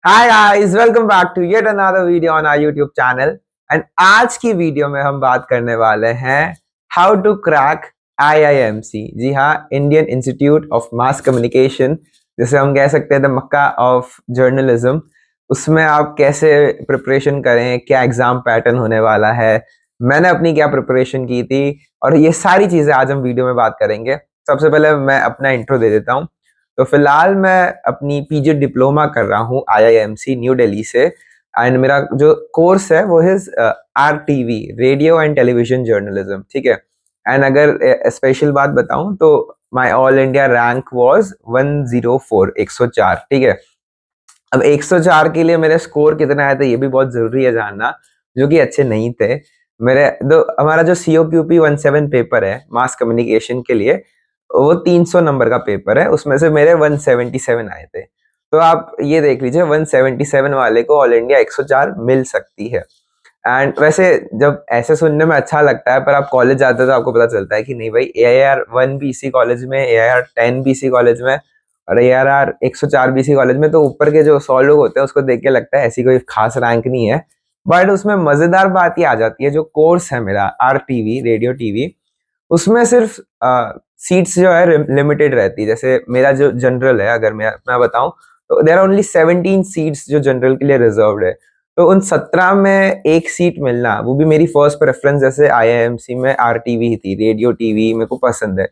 Hi guys, welcome back to yet another video on our YouTube channel. And आज की video में हम बात करने वाले हैं हाउ टू क्रैक आईआईएमसी। जी हाँ, Indian Institute of Mass Communication, जिसे हम कह सकते हैं द मक्का ऑफ जर्नलिज्म। उसमें आप कैसे प्रिपरेशन करें, क्या एग्जाम पैटर्न होने वाला है, मैंने अपनी क्या प्रिपरेशन की थी, और ये सारी चीजें आज हम वीडियो में बात करेंगे। सबसे पहले मैं अपना इंट्रो दे देता हूँ। तो फिलहाल मैं अपनी पीजी डिप्लोमा कर रहा हूँ आईआईएमसी न्यू दिल्ली से। एंड मेरा जो कोर्स है वो है RTV, radio and television journalism. ठीक है। एंड अगर स्पेशल बात बताऊं तो my all India rank was 104, 104। ठीक है। अब 104 के लिए मेरे स्कोर कितना आया था ये भी बहुत जरूरी है जानना, जो कि अच्छे नहीं थे मेरे। हमारा जो COQP 17 पेपर है मास कम्युनिकेशन के लिए, वो 300 नंबर का पेपर है, उसमें से मेरे 177 आए थे। तो आप ये देख लीजिए, 177 वाले को ऑल इंडिया 104 मिल सकती है। एंड वैसे जब ऐसे सुनने में अच्छा लगता है, पर आप कॉलेज जाते हो तो आपको पता चलता है कि नहीं भाई, AIR 1 भी इसी कॉलेज में, AIR 10 भी इसी कॉलेज में, और AIR 104 भी इसी कॉलेज में। तो ऊपर के जो 100 लोग होते हैं उसको देख के लगता है ऐसी कोई खास रैंक नहीं है। बट उसमें मजेदार बात ये आ जाती है, जो कोर्स है मेरा RTV रेडियो टीवी, उसमें सिर्फ सीट्स जो है लिमिटेड रहती है। जैसे मेरा जो जनरल है, अगर मैं बताऊं तो देर आर ओनली 17 सीट्स जो जनरल के लिए रिजर्व्ड है। तो उन 17 में एक सीट मिलना, वो भी मेरी फर्स्ट प्रेफरेंस जैसे आईआईएमसी में RTV ही थी, रेडियो टीवी मेरे को पसंद है।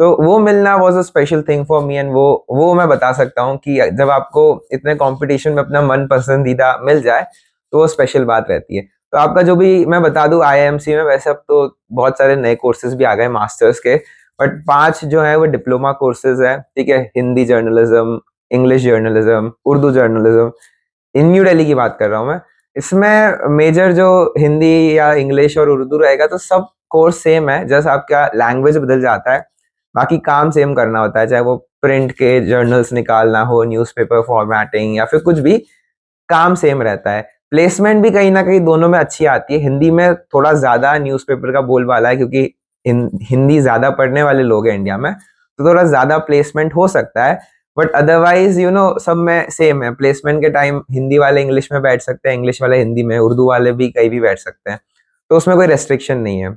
तो वो मिलना was a special thing for me. And वो मैं बता सकता हूँ कि जब आपको इतने कंपटीशन में अपना मन पसंदीदा मिल जाए तो वो स्पेशल बात रहती है। तो आपका जो भी मैं बता दूं, आईआईएमसी में वैसे अब तो बहुत सारे नए कोर्सेज भी आ गए मास्टर्स के, बट 5 जो है वो डिप्लोमा कोर्सेज है। ठीक है। Hindi journalism, English journalism, Urdu journalism, in New Delhi की बात कर रहा हूँ मैं। इसमें मेजर जो हिंदी या इंग्लिश और उर्दू रहेगा, तो सब कोर्स सेम है, जस्ट आपका लैंग्वेज बदल जाता है, बाकी काम सेम करना होता है। चाहे वो प्रिंट के जर्नल्स निकालना हो, न्यूज़पेपर फॉर्मेटिंग, या फिर कुछ भी, काम सेम रहता है। प्लेसमेंट भी कहीं ना कहीं दोनों में अच्छी आती है। हिंदी में थोड़ा ज्यादा न्यूज़पेपर का बोलबाला है, क्योंकि हिंदी ज्यादा पढ़ने वाले लोग हैं इंडिया में, तो थोड़ा ज्यादा प्लेसमेंट हो सकता है। बट अदरवाइज सब में सेम है। प्लेसमेंट के टाइम हिंदी वाले इंग्लिश में बैठ सकते हैं, इंग्लिश वाले हिंदी में, उर्दू वाले भी कहीं भी बैठ सकते हैं। तो उसमें कोई रेस्ट्रिक्शन नहीं है।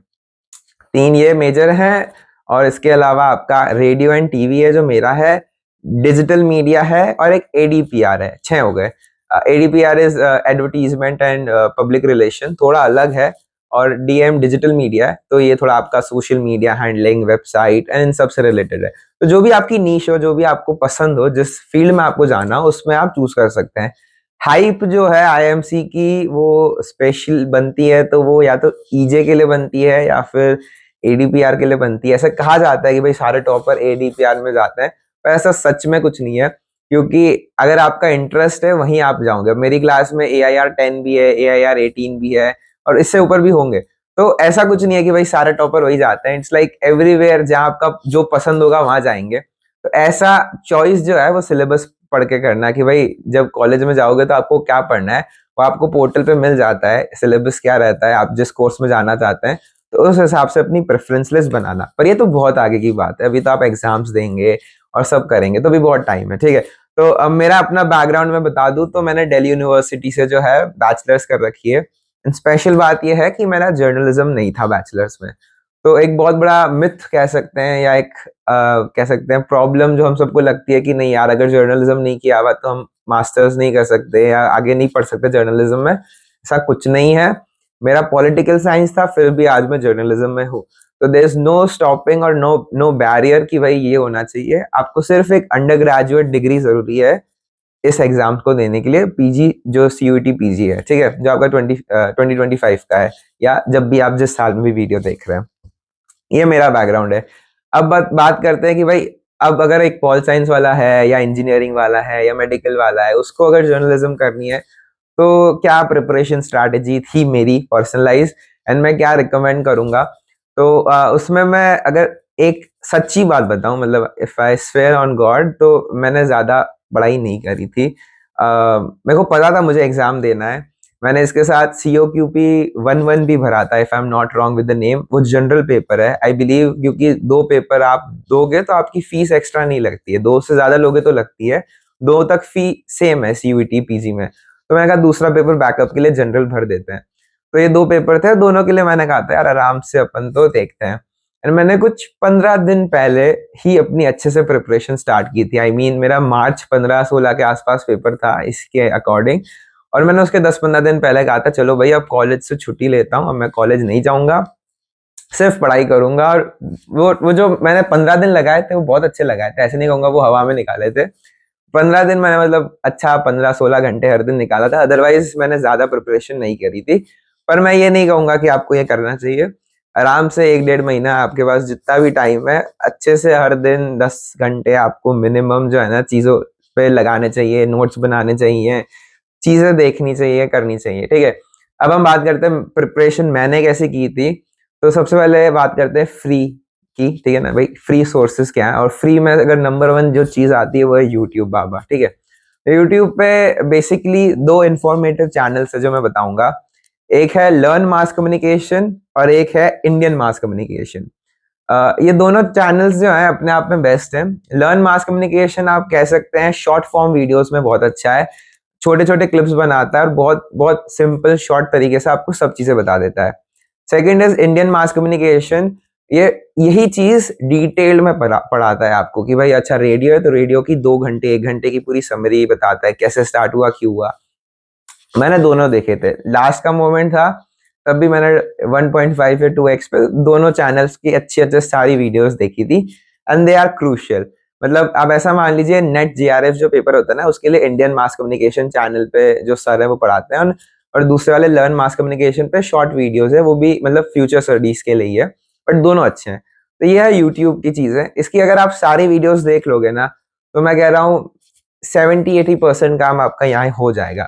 3 ये मेजर हैं। और इसके अलावा आपका रेडियो एंड टीवी है जो मेरा है, डिजिटल मीडिया है, और एक ADPR है। 6 हो गए। ADPR is advertisement and public relation, थोड़ा अलग है। और DM डिजिटल मीडिया है, तो ये थोड़ा आपका social media handling, website and in सब से रिलेटेड है। तो जो भी आपकी नीश हो, जो भी आपको पसंद हो, जिस फील्ड में आपको जाना हो, उसमें आप चूज कर सकते हैं। हाइप जो है IMC की, वो स्पेशल बनती है तो वो या तो EJ के लिए बनती है या फिर ADPR के लिए बनती है। ऐसा कहा जाता है कि भाई सारे टॉपर ADPR में जाते हैं, पर ऐसा सच में कुछ नहीं है। क्योंकि अगर आपका इंटरेस्ट है वहीं आप जाओगे। मेरी क्लास में AIR 10 भी है, AIR 18 भी है, और इससे ऊपर भी होंगे। तो ऐसा कुछ नहीं है कि भाई सारे टॉपर वही जाते हैं। इट्स लाइक एवरीवेयर, जहाँ आपका जो पसंद होगा वहां जाएंगे। तो ऐसा चॉइस जो है वो सिलेबस पढ़ के करना है कि भाई जब कॉलेज में जाओगे तो आपको क्या पढ़ना है, वो आपको पोर्टल पे मिल जाता है, सिलेबस क्या रहता है, आप जिस कोर्स में जाना चाहते हैं। तो उस हिसाब से अपनी प्रेफरेंस लिस्ट बनाना। पर ये तो बहुत आगे की बात है, अभी तो आप एग्जाम्स देंगे और सब करेंगे, तो भी बहुत टाइम है। ठीक है। तो अब मेरा अपना बैकग्राउंड में बता दूं तो मैंने दिल्ली यूनिवर्सिटी से जो है बैचलर्स कर रखी है। स्पेशल बात यह है कि मेरा जर्नलिज्म नहीं था बैचलर्स में। तो एक बहुत बड़ा मिथ कह सकते हैं, या एक कह सकते हैं प्रॉब्लम जो हम सबको लगती है कि नहीं यार, अगर जर्नलिज्म नहीं किया हुआ तो हम मास्टर्स नहीं कर सकते या आगे नहीं पढ़ सकते जर्नलिज्म में। ऐसा कुछ नहीं है। मेरा पॉलिटिकल साइंस था, फिर भी आज मैं जर्नलिज्म में हूँ। तो देयर इज नो स्टॉपिंग और नो नो बैरियर कि भाई ये होना चाहिए। आपको सिर्फ एक अंडर ग्रेजुएट डिग्री जरूरी है इस एग्जाम को देने के लिए। पीजी जो CUET PG है, ठीक है, जो आपका 2025 का है, या जब भी आप जिस साल में भी वीडियो देख रहे हैं। ये मेरा बैकग्राउंड है। अब बात करते हैं कि भाई, अब अगर एक पॉल साइंस वाला है, या इंजीनियरिंग वाला है, या मेडिकल वाला है, उसको अगर जर्नलिज्म करनी है, तो क्या प्रिपरेशन स्ट्रैटेजी थी मेरी पर्सनलाइज, एंड मैं क्या रिकमेंड करूंगा। तो उसमें मैं अगर एक सच्ची बात बताऊं, मतलब if I swear on God, तो मैंने ज्यादा पढ़ाई नहीं करी थी। मेरे को पता था मुझे एग्जाम देना है। मैंने इसके साथ COQP 11 भी भरा था, if I am not wrong with the name. वो जनरल पेपर है आई बिलीव, क्योंकि 2 पेपर आप दोगे तो आपकी फीस एक्स्ट्रा नहीं लगती है, 2 से ज्यादा लोगे तो लगती है। दो तक फी सेम है सीयूईटी पीजी में। तो मैंने कहा दूसरा पेपर बैकअप के लिए जनरल भर देते हैं। तो ये 2 पेपर थे, दोनों के लिए मैंने कहा था यार आराम से अपन तो देखते हैं। एंड मैंने कुछ 15 दिन पहले ही अपनी अच्छे से प्रिपरेशन स्टार्ट की थी। आई मीन मेरा मार्च 15-16 के आसपास पेपर था इसके अकॉर्डिंग, और मैंने उसके 10-15 दिन पहले कहा था चलो भाई अब कॉलेज से छुट्टी लेता हूँ, अब मैं कॉलेज नहीं जाऊंगा, सिर्फ पढ़ाई करूंगा। और वो जो मैंने 15 दिन लगाए थे वो बहुत अच्छे लगाए थे, ऐसे नहीं कहूंगा वो हवा में निकाले थे। 15 दिन मैंने मतलब अच्छा 15-16 घंटे हर दिन निकाला था, अदरवाइज मैंने ज्यादा प्रिपरेशन नहीं करी थी। पर मैं ये नहीं कहूंगा कि आपको ये करना चाहिए। आराम से 1-1.5 महीना आपके पास जितना भी टाइम है, अच्छे से हर दिन 10 घंटे आपको मिनिमम जो है ना चीजों पे लगाने चाहिए, नोट्स बनाने चाहिए, चीजें देखनी चाहिए, करनी चाहिए, ठीक है। अब हम बात करते हैं प्रिपरेशन मैंने कैसे की थी। तो सबसे पहले बात करते हैं फ्री की, ठीक है ना भाई, फ्री सोर्सेज क्या है। और फ्री में अगर नंबर 1 जो चीज आती है वो है यूट्यूब बाबा, ठीक है। यूट्यूब पे बेसिकली 2 इंफॉर्मेटिव चैनल्स है जो मैं बताऊंगा। एक है लर्न मास कम्युनिकेशन और एक है इंडियन मास कम्युनिकेशन। ये दोनों चैनल्स जो हैं अपने आप में बेस्ट हैं। लर्न मास कम्युनिकेशन आप कह सकते हैं शॉर्ट फॉर्म वीडियोस में बहुत अच्छा है, छोटे छोटे क्लिप्स बनाता है और बहुत बहुत सिंपल शॉर्ट तरीके से आपको सब चीजें बता देता है। Second is Indian mass communication, ये यही चीज डिटेल्ड में पढ़ाता है आपको कि भाई अच्छा रेडियो है तो रेडियो की 2 घंटे 1 घंटे की पूरी समरी बताता है, कैसे स्टार्ट हुआ क्यों हुआ। मैंने दोनों देखे थे, लास्ट का मोमेंट था तब भी मैंने 1.5 या 2x पे दोनों चैनल्स की अच्छी अच्छी सारी वीडियोस देखी थी, एंड दे आर क्रूशियल। मतलब आप ऐसा मान लीजिए नेट जीआरएफ जो पेपर होता है ना उसके लिए इंडियन मास कम्युनिकेशन चैनल पे जो सर है वो पढ़ाते हैं, और दूसरे वाले लर्न मास कम्युनिकेशन पे शॉर्ट वीडियोस है, वो भी मतलब फ्यूचर स्टडीज के लिए ही है, बट दोनों अच्छे हैं। तो ये है यूट्यूब की चीज है, इसकी अगर आप सारी वीडियोस देख लोगे ना तो मैं कह रहा हूँ 70-80% काम आपका यहाँ हो जाएगा।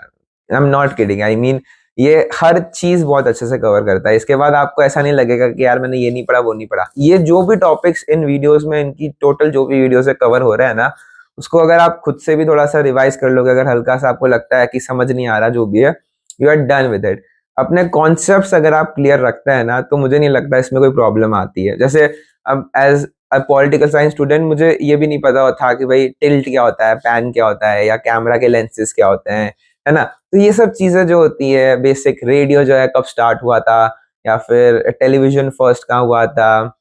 I am not kidding, I mean ये हर चीज बहुत अच्छे से कवर करता है। इसके बाद आपको ऐसा नहीं लगेगा कि यार मैंने ये नहीं पढ़ा वो नहीं पढ़ा। ये जो भी टॉपिक्स इन वीडियोस में, इनकी टोटल जो भी वीडियो से कवर हो रहा है ना, उसको अगर आप खुद से भी थोड़ा सा रिवाइज कर लोगे, अगर हल्का सा आपको लगता है कि समझ नहीं आ रहा जो भी है, you are done with it. अपने कॉन्सेप्ट्स अगर आप क्लियर रखते हैं ना तो मुझे नहीं लगता इसमें कोई प्रॉब्लम आती है। जैसे अब एज पॉलिटिकल साइंस स्टूडेंट मुझे ये भी नहीं पता था कि भाई टिल्ट क्या होता है, पैन क्या होता है, या कैमरा के लेंसेज क्या होते हैं, है ना। तो ये सब चीजें जो होती है, बेसिक रेडियो जो है कब स्टार्ट हुआ था, या फिर टेलीविजन फर्स्ट कहाँ हुआ था,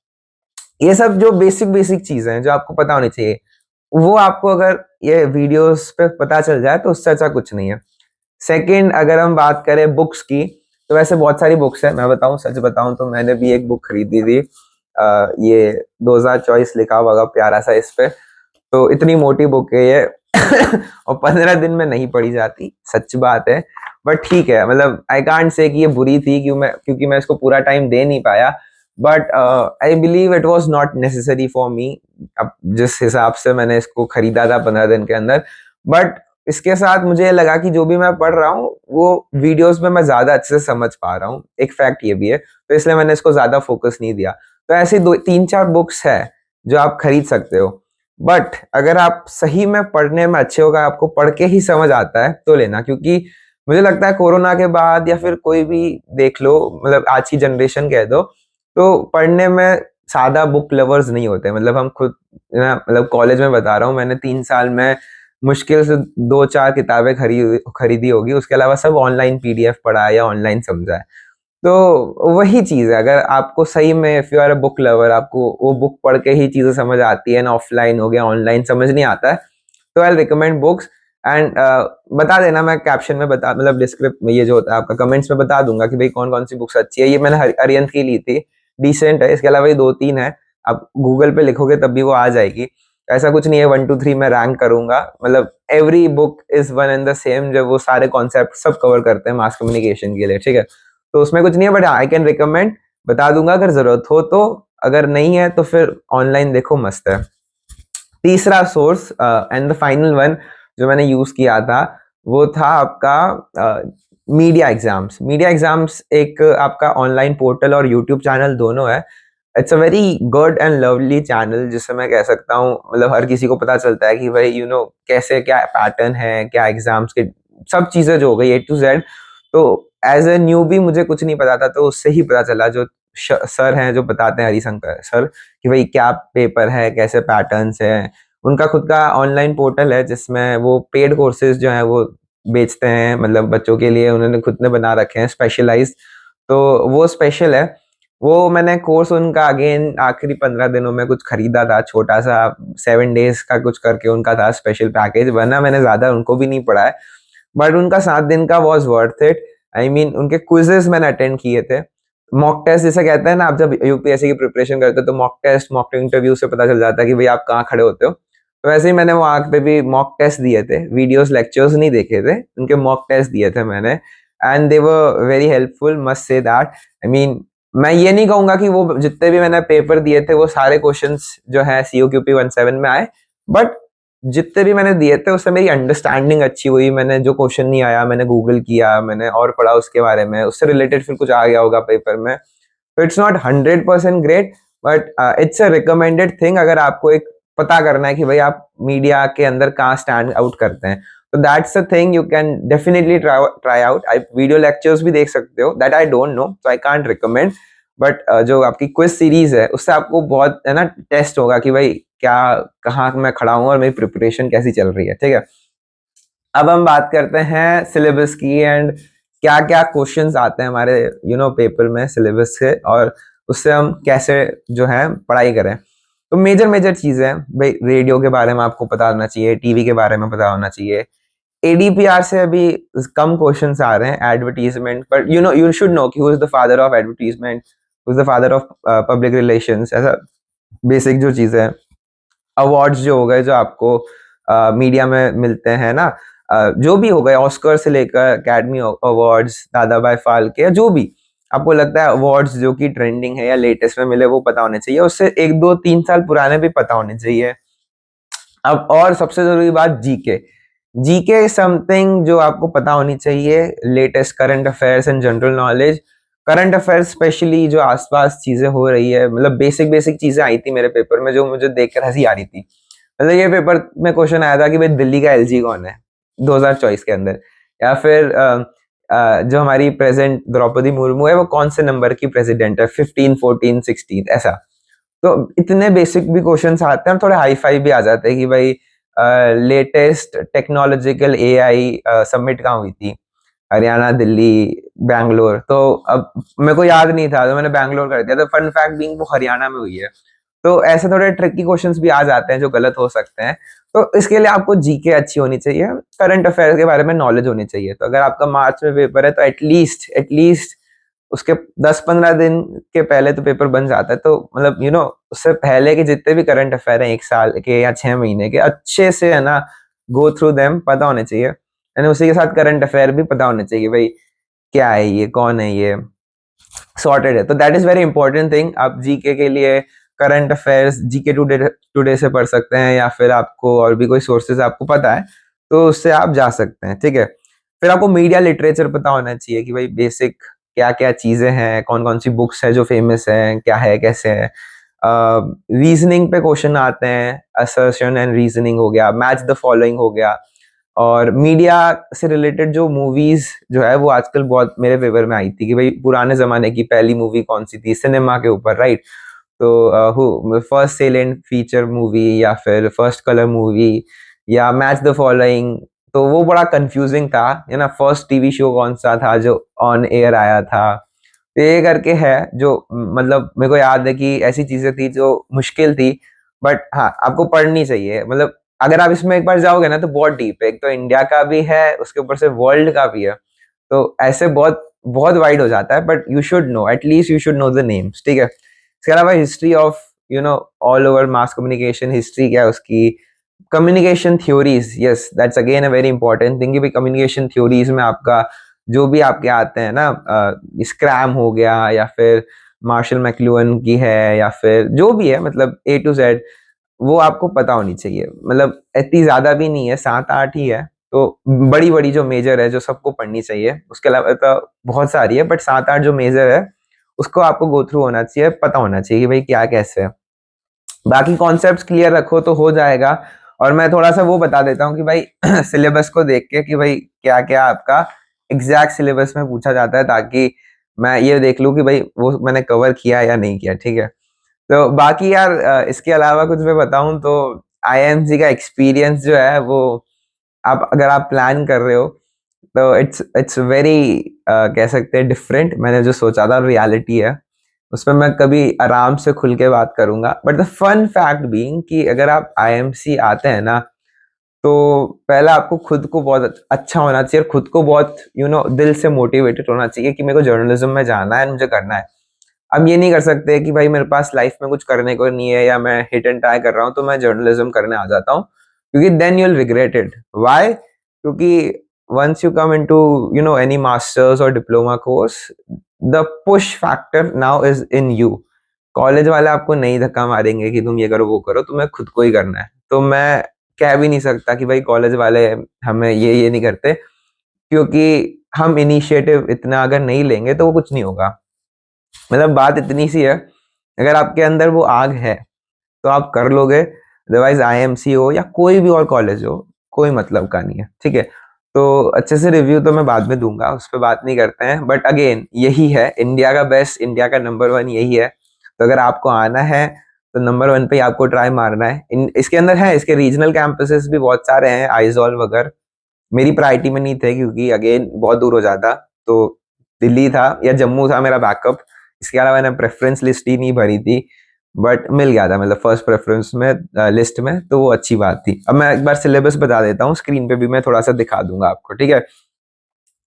ये सब जो बेसिक बेसिक चीजें हैं जो आपको पता होनी चाहिए, वो आपको अगर ये वीडियोस पे पता चल जाए तो उससे अच्छा कुछ नहीं है। सेकंड, अगर हम बात करें बुक्स की, तो वैसे बहुत सारी बुक्स है। मैं बताऊं, सच बताऊं तो मैंने भी एक बुक खरीदी थी, ये 2024 लिखा हुआ होगा प्यारा सा इस पे। तो इतनी मोटी बुक है ये और 15 दिन में नहीं पढ़ी जाती, सच बात है। बट ठीक है, मतलब आई कांट से कि ये बुरी थी क्योंकि मैं इसको पूरा टाइम दे नहीं पाया, but I believe it was not necessary for me. अब जिस हिसाब से मैंने इसको खरीदा था 15 दिन के अंदर, बट इसके साथ मुझे लगा कि जो भी मैं पढ़ रहा हूँ वो वीडियोस में मैं ज्यादा अच्छे से समझ पा रहा हूँ, एक फैक्ट ये भी है, तो इसलिए मैंने इसको ज्यादा फोकस नहीं दिया। तो ऐसी 2-3-4 बुक्स है जो आप खरीद सकते हो, बट अगर आप सही में पढ़ने में अच्छे होगा, आपको पढ़ के ही समझ आता है तो लेना। क्योंकि मुझे लगता है कोरोना के बाद या फिर कोई भी देख लो, मतलब आज की जनरेशन कह दो, तो पढ़ने में सादा बुक लवर्स नहीं होते। मतलब हम खुद ना, मतलब कॉलेज में बता रहा हूँ, मैंने 3 साल में मुश्किल से 2-4 किताबें खरीदी होगी, उसके अलावा सब ऑनलाइन पीडीएफ पढ़ा है या ऑनलाइन समझा है। तो वही चीज है, अगर आपको सही में if you are a book lover, आपको वो बुक पढ़ के ही चीजें समझ आती है ना, ऑफलाइन हो गया ऑनलाइन समझ नहीं आता है, तो आई रिकमेंड बुक्स। एंड बता देना, मैं कैप्शन में बता, मतलब डिस्क्रिप्ट में ये जो होता है आपका कमेंट्स में बता दूंगा कि भाई कौन कौन सी बुक्स अच्छी है। ये मैंने अरिहंत की ली थी, डिसेंट है। इसके अलावा ये 2-3 है, आप गूगल पे लिखोगे तब भी वो आ जाएगी। ऐसा कुछ नहीं है 1 2 3 मैं रैंक करूंगा, मतलब every book is one and the same, जब वो सारे कॉन्सेप्ट सब कवर करते हैं मास कम्युनिकेशन के लिए, ठीक है। तो उसमें कुछ नहीं है, बट आई कैन रिकमेंड, बता दूंगा अगर जरूरत हो तो। अगर नहीं है तो फिर ऑनलाइन देखो, मस्त है। तीसरा source and the final one जो मैंने यूज किया था वो था आपका मीडिया एग्जाम्स। मीडिया एग्जाम्स एक आपका ऑनलाइन पोर्टल और यूट्यूब चैनल दोनों है। It's a very good and lovely channel, जिससे मैं कह सकता हूँ मतलब हर किसी को पता चलता है कि भाई कैसे क्या पैटर्न है, क्या एग्जाम्स के सब चीजें जो हो गई A to Z। तो एज ए न्यू भी मुझे कुछ नहीं पता था, तो उससे ही पता चला, जो सर हैं जो बताते हैं, हरिशंकर सर, कि भाई क्या पेपर है, कैसे पैटर्न्स है, उनका खुद का ऑनलाइन पोर्टल है जिसमें वो पेड कोर्सेज जो हैं वो बेचते हैं, मतलब बच्चों के लिए उन्होंने खुद ने बना रखे हैं स्पेशलाइज्ड। तो वो स्पेशल है। वो मैंने कोर्स उनका अगेन आखिरी 15 दिनों में कुछ खरीदा था, छोटा सा 7 डेज का कुछ करके उनका था स्पेशल पैकेज, वरना मैंने ज्यादा उनको भी नहीं पढ़ा है। बट उनका 7 दिन का was worth it. I mean उनके क्विजेस मैंने अटेंड किए थे। मॉक टेस्ट जैसे कहते हैं ना, आप जब यूपीएससी की प्रिपरेशन करते हो तो मॉक टेस्ट, मॉक इंटरव्यू से पता चल जाता है कि भाई आप कहाँ खड़े होते हो। तो वैसे ही मैंने वहां पे भी मॉक टेस्ट दिए थे, वीडियोस लेक्चर्स नहीं देखे थे, उनके मॉक टेस्ट दिए थे मैंने, and they were very helpful, must say that. I mean मैं ये नहीं कहूंगा कि वो जितने भी मैंने पेपर दिए थे वो सारे क्वेश्चंस जो है COQP 17 में आए, बट जितने भी मैंने दिए थे उससे मेरी अंडरस्टैंडिंग अच्छी हुई। मैंने जो क्वेश्चन नहीं आया मैंने गूगल किया, मैंने और पढ़ा उसके बारे में, उससे रिलेटेड फिर कुछ आ गया होगा पेपर में। तो it's not 100% great, but it's a recommended thing अगर आपको एक पता करना है कि भाई आप मीडिया के अंदर कहाँ स्टैंड आउट करते हैं। तो that's a thing you can definitely try out. आप वीडियो लेक्चर्स भी देख सकते हो, that I don't know so I can't recommend. But जो आपकी क्विज सीरीज है उससे आपको बहुत है ना टेस्ट होगा कि भाई क्या, कहाँ मैं खड़ा हूँ और मेरी प्रिपरेशन कैसी चल रही है। ठीक है, अब हम बात करते हैं सिलेबस की एंड क्या क्या क्वेश्चंस आते हैं हमारे पेपर में सिलेबस से, और उससे हम कैसे जो है पढ़ाई करें। तो मेजर मेजर चीजें हैं भाई, रेडियो के बारे में आपको पता होना चाहिए, टीवी के बारे में पता होना चाहिए। ADPR से अभी कम क्वेश्चंस आ रहे हैं, advertisement, but you should know कि who is the father of advertisement, who is the father of public relations, ऐसा बेसिक जो चीजें हैं। अवार्ड्स जो हो गए जो आपको मीडिया में मिलते हैं ना, जो भी हो गए, ऑस्कर से लेकर एकेडमी अवार्ड्स, दादा भाई फाल्के, या जो भी आपको लगता है अवार्ड्स जो कि ट्रेंडिंग है या लेटेस्ट में मिले वो पता होने चाहिए, उससे 1 2 3 साल पुराने भी पता होने चाहिए। अब और सबसे जरूरी बात, जीके। जीके समथिंग जो आपको पता होनी चाहिए, latest current affairs and general knowledge. Current affairs specially जो आसपास चीजें हो रही है, मतलब बेसिक बेसिक चीजें आई थी मेरे पेपर में जो मुझे देखकर हंसी आ रही थी। मतलब ये पेपर में क्वेश्चन आया था कि भाई दिल्ली का LG कौन है 2024 के अंदर, या फिर जो हमारी प्रेजेंट द्रौपदी मुर्मू है वो कौन से नंबर की प्रेसिडेंट है, 15 14 16 ऐसा। तो इतने बेसिक भी क्वेश्चंस आते हैं, थोड़े हाई फाई भी आ जाते हैं कि भाई लेटेस्ट टेक्नोलॉजिकल AI सबमिट कहाँ हुई थी, हरियाणा, दिल्ली, बैंगलोर। तो अब मेरे को याद नहीं था तो मैंने बैंगलोर कर दिया, तो फन फैक्ट बीइंग वो हरियाणा में हुई है। तो ऐसे थोड़े ट्रिकी क्वेश्चंस भी आ जाते हैं जो गलत हो सकते हैं। तो इसके लिए आपको जीके अच्छी होनी चाहिए, करंट अफेयर के बारे में नॉलेज होनी चाहिए। तो अगर आपका मार्च में पेपर है तो एटलीस्ट उसके 10 15 दिन के पहले तो पेपर बन जाता है। तो मतलब उससे पहले के जितने भी करंट अफेयर हैं 1 साल के या 6 महीने के, अच्छे से है ना गो थ्रू देम, पता होने चाहिए। यानी उसी के साथ करंट अफेयर भी पता होने चाहिए, भाई क्या है ये, कौन है ये, सॉर्टेड है। तो that is very important thing. आप जीके के लिए current affairs GK today today से पढ़ सकते हैं, या फिर आपको और भी कोई सोर्सेज आपको पता है तो उससे आप जा सकते हैं। ठीक है, फिर आपको मीडिया लिटरेचर पता होना चाहिए कि भाई बेसिक क्या क्या चीजें हैं, कौन कौन सी बुक्स है जो फेमस है, क्या है कैसे है। रीजनिंग पे क्वेश्चन आते हैं, असर्शन एंड रीजनिंग हो गया, मैच द फॉलोइंग हो गया। और मीडिया से रिलेटेड जो मूवीज जो है वो आजकल बहुत मेरे फेवर में आई थी कि भाई पुराने जमाने की पहली मूवी कौन सी थी सिनेमा के ऊपर, राइट। तो फर्स्ट सेलेंट फीचर मूवी या फिर फर्स्ट कलर मूवी या मैच द फॉलोइंग। तो वो बड़ा कंफ्यूजिंग था, है ना। फर्स्ट टीवी शो कौन सा था जो ऑन एयर आया था, तो ये करके है जो मतलब मेरे को याद है कि ऐसी चीजें थी जो मुश्किल थी। बट हाँ, आपको पढ़नी चाहिए। मतलब अगर आप इसमें एक बार जाओगे ना तो बहुत डीप है, एक तो इंडिया का भी है उसके ऊपर से वर्ल्ड का भी है। तो ऐसे बहुत बहुत वाइड हो जाता है, but you should no, at least you should know the names. ठीक है, इसके अलावा history of all over mass communication, history क्या है उसकी, communication theories, yes that's again a very important thing कि भाई कम्युनिकेशन थ्योरीज में आपका जो भी आपके आते हैं ना, स्क्रैम हो गया या फिर मार्शल मैक्लुहन की है या फिर जो भी है, मतलब A to Z वो आपको पता होनी चाहिए। मतलब इतनी ज्यादा भी नहीं है, 7 8 ही है। तो बड़ी बड़ी जो मेजर है जो सबको पढ़नी चाहिए, उसके अलावा तो बहुत सारी है, बट 7 8 जो मेजर है उसको आपको गो थ्रू होना चाहिए, पता होना चाहिए कि भाई क्या कैसे है। बाकी कॉन्सेप्ट्स क्लियर रखो तो हो जाएगा। और मैं थोड़ा सा वो बता देता हूँ कि भाई सिलेबस को देख के कि भाई क्या क्या आपका एग्जैक्ट सिलेबस में पूछा जाता है, ताकि मैं ये देख लूँ कि भाई वो मैंने कवर किया या नहीं किया। ठीक है, तो बाकी यार इसके अलावा कुछ मैं बताऊं तो आईएमसी का एक्सपीरियंस जो है वो आप अगर आप प्लान कर रहे हो तो इट्स वेरी कह सकते हैं डिफरेंट। मैंने जो सोचा था रियलिटी है उस पर मैं कभी आराम से खुल के बात करूंगा। But the fun fact being कि अगर आप आईएमसी आते हैं ना तो पहले आपको खुद को बहुत अच्छा होना चाहिए और खुद को बहुत दिल से मोटिवेटेड होना चाहिए कि मेरे को जर्नलिज्म में जाना है, मुझे करना है। अब ये नहीं कर सकते कि भाई मेरे पास लाइफ में कुछ करने को नहीं है या मैं हिट एंड ट्राई कर रहा हूँ तो मैं जर्नलिज्म करने आ जाता हूँ, क्योंकि then you will regret it. Why? क्योंकि once you come into any masters और diploma course, the push factor now is in you. College वाले आपको नहीं धक्का मारेंगे कि तुम ये करो वो करो, तुम्हें खुद को ही करना है। तो मैं कह भी नहीं सकता कि भाई कॉलेज वाले हमें ये नहीं करते, क्योंकि हम इनिशिएटिव इतना अगर नहीं लेंगे तो वो कुछ नहीं होगा। मतलब बात इतनी सी है, अगर आपके अंदर वो आग है तो आप कर लोगे। अदरवाइज आईएमसी हो या कोई भी और कॉलेज हो, कोई मतलब का नहीं है, ठीक है। तो अच्छे से रिव्यू तो मैं बाद में दूंगा, उस पर बात नहीं करते हैं। बट अगेन यही है इंडिया का बेस्ट, इंडिया का नंबर 1 यही है। तो अगर आपको आना है तो नंबर 1 पे ही आपको ट्राई मारना है। इसके अंदर है, इसके रीजनल कैंपसेस भी बहुत सारे हैं, आइजॉल वगैरह। मेरी प्रायोरिटी में नहीं थे क्योंकि अगेन बहुत दूर हो जाता। तो दिल्ली था या जम्मू था मेरा बैकअप, इसके अलावा मैंने प्रेफरेंस लिस्ट ही नहीं भरी थी। बट मिल गया था, मतलब फर्स्ट प्रेफरेंस में लिस्ट में, तो वो अच्छी बात थी। अब मैं एक बार सिलेबस बता देता हूँ, स्क्रीन पे भी मैं थोड़ा सा दिखा दूंगा आपको, ठीक है।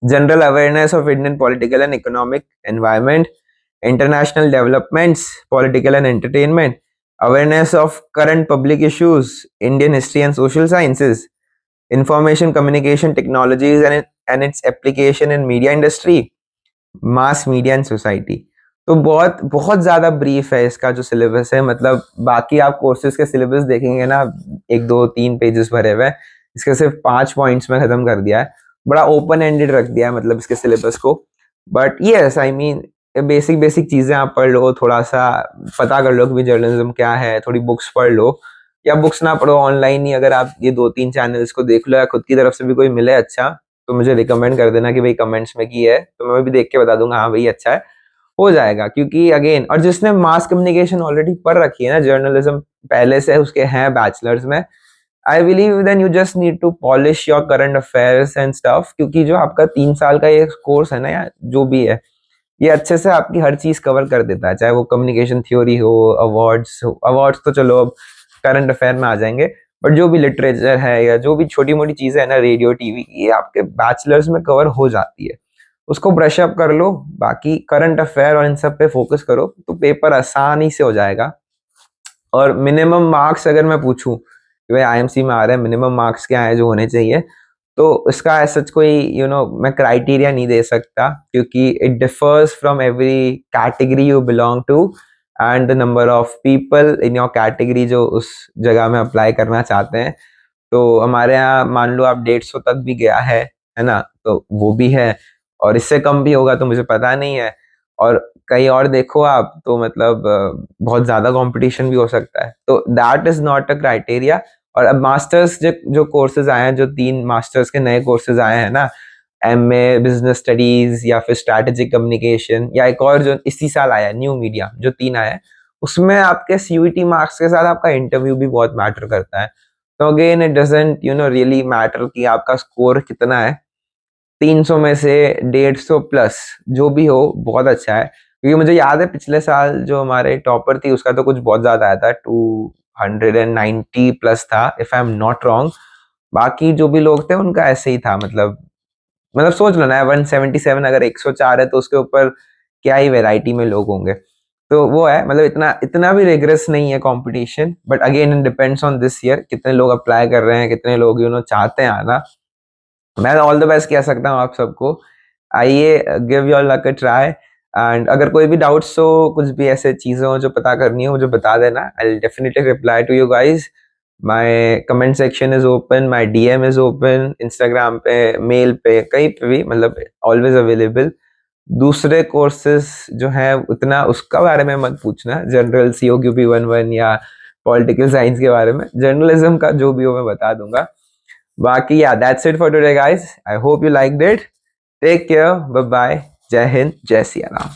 General awareness of Indian political and economic environment, international developments, political and entertainment, awareness of current public issues, Indian history and social sciences, information communication technologies and its application in media industry, mass media and society। तो बहुत बहुत ज्यादा brief है इसका जो syllabus है। मतलब बाकी आप कोर्सेज के सिलेबस देखेंगे ना, 1 2 3 पेजेस भरे हुए, इसके सिर्फ 5 पॉइंट्स में खत्म कर दिया है। बड़ा ओपन एंडेड रख दिया है मतलब इसके सिलेबस को। But yes I mean basic basic चीजें आप पढ़ लो, थोड़ा सा पता कर लो कि जर्नलिज्म क्या है, थोड़ी बुक्स पढ़ लो, या बुक्स ना पढ़ो ऑनलाइन ही अगर आप ये 2 3 चैनल्स को देख लो, या खुद की तरफ से भी कोई मिले अच्छा तो मुझे रिकमेंड कर देना कि भाई कमेंट्स में की है, तो मैं भी देख के बता दूंगा हाँ भाई अच्छा है, हो जाएगा। क्योंकि अगेन, और जिसने मास कम्युनिकेशन ऑलरेडी पढ़ रखी है ना, जर्नलिज्म पहले से उसके हैं बैचलर्स में, I believe then you just need to polish your current affairs and stuff. क्योंकि जो आपका 3 साल का ये कोर्स है ना, या जो भी है, ये अच्छे से आपकी हर चीज कवर कर देता है, चाहे वो कम्युनिकेशन थ्योरी हो, अवार्ड्स तो चलो अब करंट अफेयर में आ जाएंगे, बट जो भी लिटरेचर है या जो भी छोटी मोटी चीजें है ना, रेडियो टीवी, ये आपके बैचलर्स में कवर हो जाती है। उसको ब्रश अप कर लो, बाकी करंट अफेयर और इन सब पे फोकस करो तो पेपर आसानी से हो जाएगा। और मिनिमम मार्क्स अगर मैं पूछूं कि भाई आईएमसी में आ रहे हैं, मिनिमम मार्क्स क्या है जो होने चाहिए, तो इसका सच कोई मैं क्राइटेरिया नहीं दे सकता, क्योंकि it differs from every category you belong to and the number of people in your category जो उस जगह में अप्लाई करना चाहते हैं। तो हमारे यहाँ मान लो आप 150 तक भी गया है ना, तो वो भी है, और इससे कम भी होगा तो मुझे पता नहीं है। और कहीं और देखो आप तो मतलब बहुत ज्यादा कंपटीशन भी हो सकता है, तो that is not a criteria. और अब मास्टर्स जो कोर्सेज आए हैं, जो 3 मास्टर्स के नए कोर्सेज आए हैं ना, एमए बिजनेस स्टडीज या फिर स्ट्रैटेजिक कम्युनिकेशन, या एक और जो इसी साल आया है न्यू मीडिया, जो 3 आया है, उसमें आपके सीयूईटी मार्क्स के साथ आपका इंटरव्यू भी बहुत मैटर करता है। तो again it doesn't really matter कि आपका स्कोर कितना है, 300 में से 150 प्लस जो भी हो बहुत अच्छा है। क्योंकि मुझे याद है पिछले साल जो हमारे टॉपर थी उसका तो कुछ बहुत ज्यादा आया था, 290 प्लस था if I am not wrong. बाकी जो भी लोग थे उनका ऐसे ही था, मतलब सोच लो ना, 177 अगर 104 है तो उसके ऊपर क्या ही वैरायटी में लोग होंगे। तो वो है, मतलब इतना इतना भी रिग्रेस नहीं है competition. But again it depends on this year, कितने लोग अप्लाई कर रहे हैं, कितने लोग चाहते हैं आना। मैं ऑल द बेस्ट कह सकता हूँ आप सबको, आइए, give your luck a try. And अगर कोई भी डाउट्स हो, कुछ भी ऐसे चीजें हो जो पता करनी हो, मुझे बता देना, I will definitely reply to you guys. My comment section is open, my DM is open, Instagram पे, मेल पे, कहीं पे भी, मतलब ऑलवेज अवेलेबल। दूसरे कोर्सेज जो है उतना उसका बारे में मत पूछना, जनरल सीओक्यूपी 1 1 या पॉलिटिकल साइंस के बारे में, जर्नलिज्म का जो भी हो मैं बता दूंगा। बाकी या that's it for today guys, I hope you liked it, take care, bye bye, जय हिंद, जय सिया राम।